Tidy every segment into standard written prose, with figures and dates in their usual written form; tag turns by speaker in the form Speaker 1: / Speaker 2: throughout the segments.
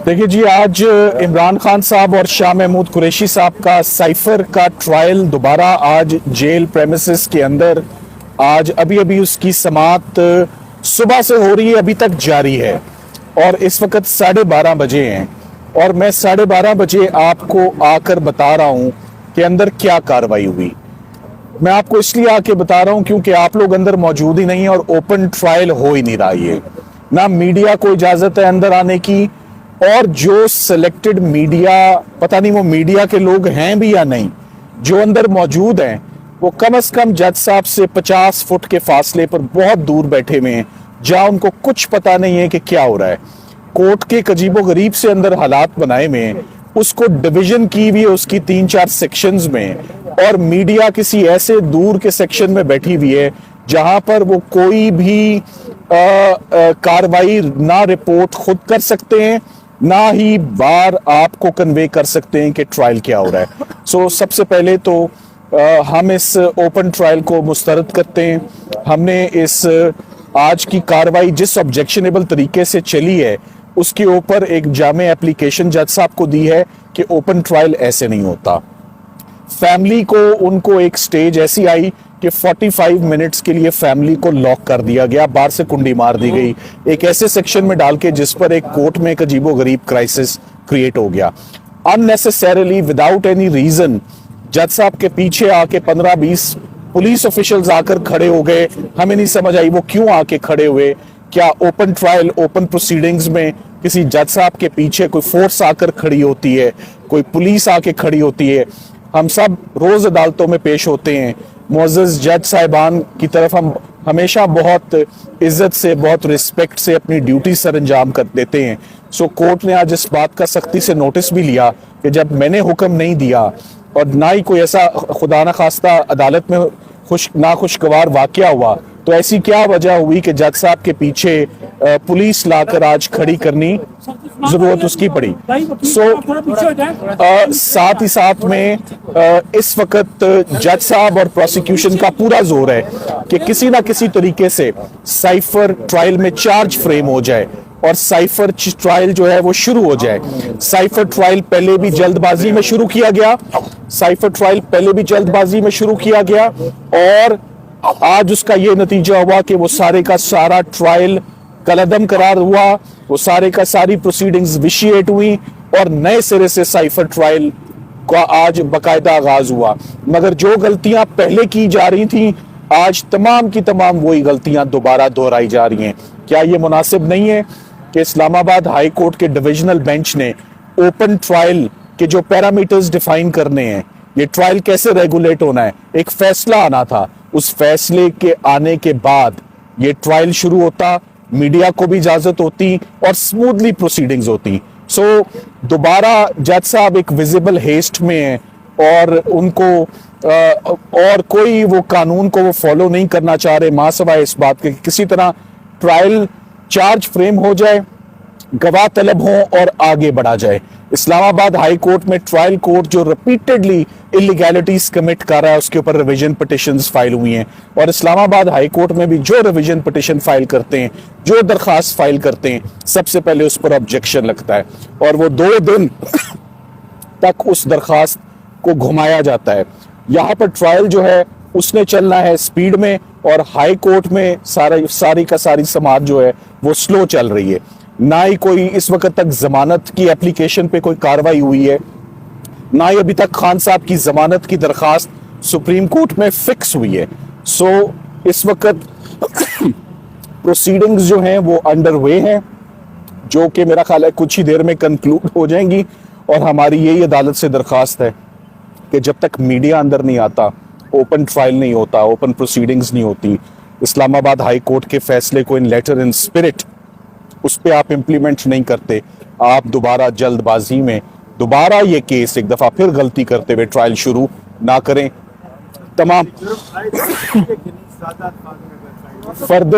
Speaker 1: देखिए जी, आज इमरान खान साहब और शाह महमूद कुरैशी साहब का साइफर का ट्रायल दोबारा आज जेल प्रेमिसेस के अंदर आज अभी अभी उसकी समाअत सुबह से हो रही है, अभी तक जारी है और इस वक्त 12:30 बजे हैं और मैं 12:30 बजे आपको आकर बता रहा हूं कि अंदर क्या कार्रवाई हुई। मैं आपको इसलिए आके बता रहा हूं क्योंकि आप लोग अंदर मौजूद ही नहीं है और ओपन ट्रायल हो ही नहीं रहा है। ना मीडिया को इजाजत है अंदर आने की, और जो सिलेक्टेड मीडिया, पता नहीं वो मीडिया के लोग हैं भी या नहीं, जो अंदर मौजूद हैं वो कम से कम जज साहब से 50 फुट के फासले पर बहुत दूर बैठे हुए हैं, जहां उनको कुछ पता नहीं है कि क्या हो रहा है। कोर्ट के अजीबो गरीब से अंदर हालात बनाए हुए हैं, उसको डिवीजन की हुई है उसकी 3-4 सेक्शंस में, और मीडिया किसी ऐसे दूर के सेक्शन में बैठी हुई है जहां पर वो कोई भी कार्रवाई ना रिपोर्ट खुद कर सकते हैं, ना ही बार आपको कन्वे कर सकते हैं कि ट्रायल क्या हो रहा है। सो सबसे पहले तो हम इस ओपन ट्रायल को मुस्तरद करते हैं। हमने इस आज की कार्रवाई जिस ऑब्जेक्शनेबल तरीके से चली है उसके ऊपर एक जामे एप्लीकेशन जज साहब को दी है कि ओपन ट्रायल ऐसे नहीं होता। फैमिली को उनको एक स्टेज ऐसी आई कि 45 मिनट्स के लिए फैमिली को लॉक कर दिया गया, बाहर से कुंडी मार दी गई एक ऐसे सेक्शन में डाल के जिस पर एक कोर्ट में एक अजीबो गरीब क्राइसिस क्रिएट हो गया। अननेसेसरीली विदाउट एनी रीजन जज साहब के पीछे आके 15-20 पुलिस ऑफिशियल्स आकर खड़े हो गए। हमें नहीं समझ आई वो क्यों आके खड़े हुए। क्या ओपन ट्रायल, ओपन प्रोसीडिंग्स में किसी जज साहब के पीछे कोई फोर्स आकर खड़ी होती है, कोई पुलिस आके खड़ी होती है? हम सब रोज अदालतों में पेश होते हैं, मुअज़्ज़ज़ जज साहिबान की तरफ हम हमेशा बहुत इज्जत से, बहुत रिस्पेक्ट से अपनी ड्यूटी सर अंजाम कर देते हैं। सो कोर्ट ने आज इस बात का सख्ती से नोटिस भी लिया कि जब मैंने हुक्म नहीं दिया और ना ही कोई ऐसा खुदा न खास्ता अदालत में नाखुशगवार वाकया हुआ, तो ऐसी क्या वजह हुई कि जज साहब के पीछे पुलिस लाकर आज खड़ी करनी जरूरत उसकी पड़ी। साथ ही साथ में इस वक्त जज साहब और प्रोसिक्यूशन का पूरा जोर है कि किसी ना किसी तरीके से साइफर ट्रायल में चार्ज फ्रेम हो जाए और साइफर ट्रायल जो है वो शुरू हो जाए। साइफर ट्रायल पहले भी जल्दबाजी में शुरू किया गया, और आज उसका ये नतीजा हुआ कि वो सारे का सारा ट्रायल कलअदम करार हुआ, वो सारे का सारी प्रोसीडिंग्स विशिएट हुई और नए सिरे से साइफर ट्रायल का आज बाकायदा आगाज हुआ। मगर जो गलतियां पहले की जा रही थी, आज तमाम की तमाम वही गलतियां दोबारा दोहराई जा रही हैं। क्या ये मुनासिब नहीं है कि इस्लामाबाद हाई कोर्ट के डिविजनल बेंच ने ओपन ट्रायल के जो पैरामीटर्स डिफाइन करने हैं, ये ट्रायल कैसे रेगुलेट होना है, एक फैसला आना था। उस फैसले के आने के बाद ये ट्रायल शुरू होता, मीडिया को भी इजाजत होती और स्मूथली प्रोसीडिंग्स होती। सो दोबारा जज साहब एक विजिबल हेस्ट में है और उनको और कोई वो कानून को वो फॉलो नहीं करना चाह रहे, मां सवाए इस बात के किसी तरह ट्रायल चार्ज फ्रेम हो जाए, गवाह तलब हो और आगे बढ़ा जाए। इस्लामाबाद हाई कोर्ट में ट्रायल कोर्ट जो रिपीटेडली इलीगैलिटीज कमिट कर रहा है उसके ऊपर रिवीजन पिटिशंस फाइल हुई हैं, और इस्लामाबाद हाई कोर्ट में भी जो रिवीजन पिटिशन फाइल करते हैं, जो दरखास्त फाइल करते हैं, सबसे पहले उस पर ऑब्जेक्शन लगता है और वो 2 दिन तक उस दरखास्त को घुमाया जाता है। यहाँ पर ट्रायल जो है उसने चलना है स्पीड में, और हाई कोर्ट में सारी का सारी समाअत जो है वो स्लो चल रही है। ना ही कोई इस वक्त तक जमानत की एप्लीकेशन पे कोई कार्रवाई हुई है, ना ही अभी तक खान साहब की जमानत की दरखास्त सुप्रीम कोर्ट में फिक्स हुई है। सो इस वक्त प्रोसीडिंग्स जो हैं वो अंडर वे हैं, जो कि मेरा ख्याल है कुछ ही देर में कंक्लूड हो जाएंगी। और हमारी यही अदालत से दरखास्त है कि जब तक मीडिया अंदर नहीं आता, ओपन ट्रायल नहीं होता, ओपन प्रोसीडिंग्स नहीं होती, इस्लामाबाद हाई कोर्ट के फैसले को इन लेटर इन स्पिरिट उस पर आप इम्प्लीमेंट नहीं करते, आप दोबारा जल्दबाजी में दोबारा ये केस एक दफा फिर गलती करते हुए ट्रायल शुरू ना करें। तमाम फर्द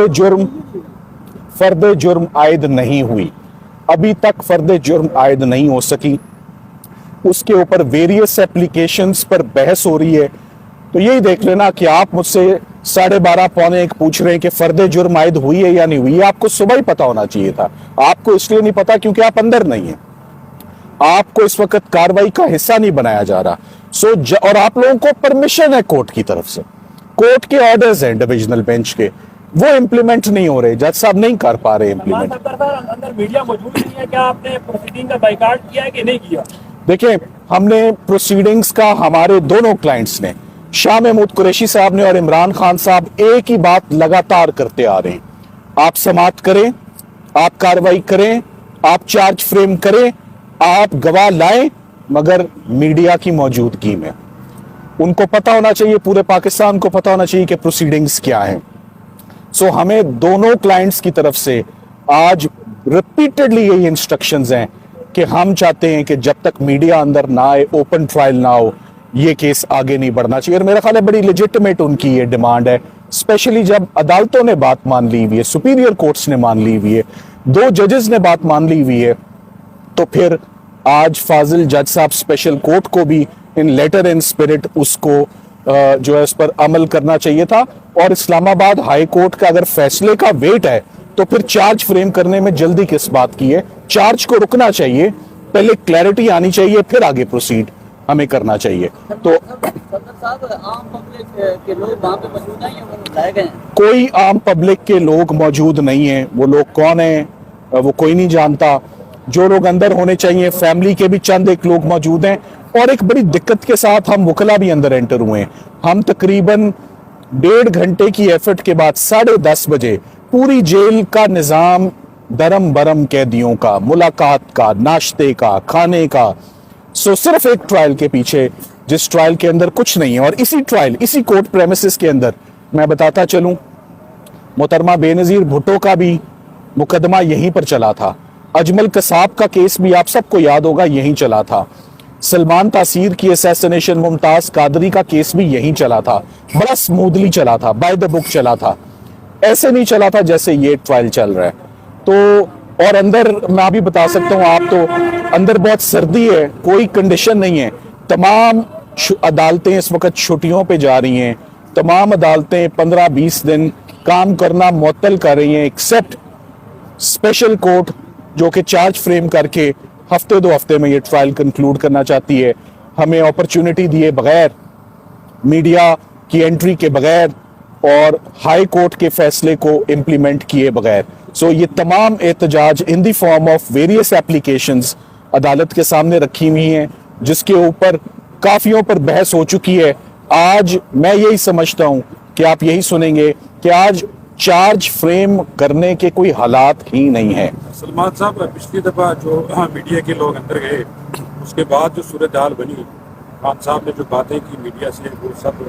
Speaker 1: जुर्म आयद नहीं हुई, अभी तक फर्द जुर्म आयद नहीं हो सकी, उसके ऊपर वेरियस एप्लीकेशंस पर बहस हो रही है। तो यही देख लेना कि आप मुझसे 12:30 पौने 1 पूछ रहे हैं कि फर्द जुर्म आयद हुई है या नहीं हुई है। आपको सुबह ही पता होना चाहिए था, आपको इसलिए नहीं पता क्योंकि आप अंदर नहीं है। आपको इस वक्त कार्रवाई का हिस्सा नहीं बनाया जा रहा। और आप लोगों को परमिशन है कोर्ट की तरफ से, कोर्ट के ऑर्डर्स हैं डिविजनल बेंच के, वो इंप्लीमेंट नहीं हो रहे, जज साहब नहीं कर पा रहे इंप्लीमेंट।
Speaker 2: अंदर मीडिया मौजूद नहीं है, क्या आपने प्रोसीडिंग का बाइकाट किया है कि नहीं किया?
Speaker 1: देखिए, हमने प्रोसीडिंग्स का, हमारे दोनों क्लाइंट्स ने, शाह महमूद कुरैशी साहब ने और इमरान खान साहब एक ही बात लगातार करते आ रहे हैं, आप समाअत करें, आप कार्रवाई करें, आप चार्ज फ्रेम करें, आप गवाह लाएं, मगर मीडिया की मौजूदगी में। उनको पता होना चाहिए, पूरे पाकिस्तान को पता होना चाहिए कि प्रोसीडिंग्स क्या है। हमें दोनों क्लाइंट्स की तरफ से आज रिपीटेडली यही इंस्ट्रक्शंस हैं कि हम चाहते हैं कि जब तक मीडिया अंदर ना आए, ओपन ट्रायल ना हो, ये केस आगे नहीं बढ़ना चाहिए। और मेरा ख्याल है बड़ी लेजिटिमेट उनकी ये डिमांड है, स्पेशली जब अदालतों ने बात मान ली हुई है, सुपीरियर कोर्ट्स ने मान ली हुई है, 2 जजेस ने बात मान ली हुई है, तो फिर आज फाजिल जज साहब स्पेशल कोर्ट को भी इन लेटर इन स्पिरिट उसको जो है उस पर अमल करना चाहिए था। और इस्लामाबाद हाई कोर्ट का अगर फैसले का वेट है तो फिर चार्ज फ्रेम करने में जल्दी किस बात की है? चार्ज को रुकना चाहिए, पहले क्लैरिटी आनी चाहिए, फिर आगे प्रोसीड हमें करना चाहिए। तो
Speaker 2: आम पब्लिक के लोग वहां पे मौजूद नहीं है, वो बताए गए हैं?
Speaker 1: कोई आम पब्लिक के लोग मौजूद नहीं है। वो लोग कौन है वो कोई नहीं जानता। जो लोग अंदर होने चाहिए, फैमिली के भी चंद एक लोग मौजूद हैं। और एक बड़ी दिक्कत के साथ हम वकला भी अंदर एंटर हुए हैं। हम तकरीबन 1.5 घंटे की एफर्ट के बाद 10:30 बजे पूरी जेल का निजाम दरम बरम कैदियों का, मुलाकात का, नाश्ते का, खाने का, सिर्फ एक ट्रायल के पीछे, जिस ट्रायल के अंदर कुछ नहीं है। और इसी ट्रायल, इसी कोर्ट प्रेमिसेस के अंदर मैं बताता चलूं, मोहतरमा बेनजीर भुट्टो का भी मुकदमा यहीं पर चला था। अजमल कसाब का केस भी आप सबको याद होगा यहीं चला था। सलमान तासीर की असैसिनेशन, मुमताज कादरी का केस भी यहीं चला था। बड़ा स्मूथली चला था, बाय द बुक चला था। ऐसे नहीं चला था जैसे ये ट्रायल चल रहा है। तो और अंदर मैं अभी बता सकता हूँ, आप तो अंदर बहुत सर्दी है, कोई कंडीशन नहीं है। तमाम अदालतें इस वक्त छुट्टियों पे जा रही हैं। तमाम अदालतें 15-20 दिन काम करना मुअत्तल कर रही हैं, एक्सेप्ट स्पेशल कोर्ट जो कि चार्ज फ्रेम करके हफ्ते 2 हफ्ते में ये ट्रायल कंक्लूड करना चाहती है, हमें अपॉर्चुनिटी दिए बगैर, मीडिया की एंट्री के बगैर और हाई कोर्ट के फैसले को इम्प्लीमेंट किए बगैर। ये तमाम एहतजाज in the form of various applications अदालत के सामने रखी हुई हैं, जिसके ऊपर काफियों पर बहस हो चुकी है। आज मैं यही समझता हूं कि आप यही सुनेंगे कि आज चार्ज फ्रेम करने के कोई हालात ही नहीं है।
Speaker 3: सलमान साहब, पिछली दफा जो मीडिया के लोग अंदर गए, उसके बाद जो सूरत हाल बनी, खान साहब ने जो बातें की मीडिया से, वो सब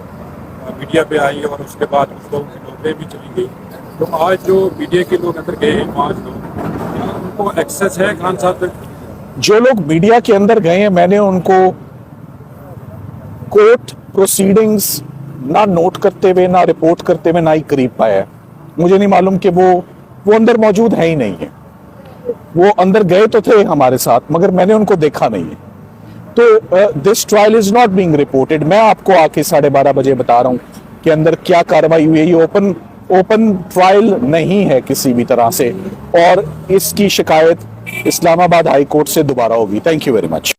Speaker 3: मीडिया पे आई और उसके बाद कुछ लोगों की नौकरियां भी चली गई। तो आज जो मीडिया के लोग अंदर गए 5 लोग, उनको एक्सेस है खान साहब तक?
Speaker 1: जो लोग मीडिया के अंदर गए हैं, मैंने उनको कोर्ट प्रोसीडिंग्स ना नोट करते हुए, ना रिपोर्ट करते हुए, ना ही करीब पाया है। मुझे नहीं मालूम कि वो अंदर मौजूद है ही नहीं है। वो अंदर गए तो थे हमारे साथ, मगर मैंने उनको देखा नहीं है। तो this trial is not being reported. मैं आपको आके 12:30 बजे बता रहा हूं कि अंदर क्या कार्रवाई हुई है। ये ओपन ट्रायल नहीं है किसी भी तरह से, और इसकी शिकायत इस्लामाबाद हाई कोर्ट से दोबारा होगी। Thank you very much.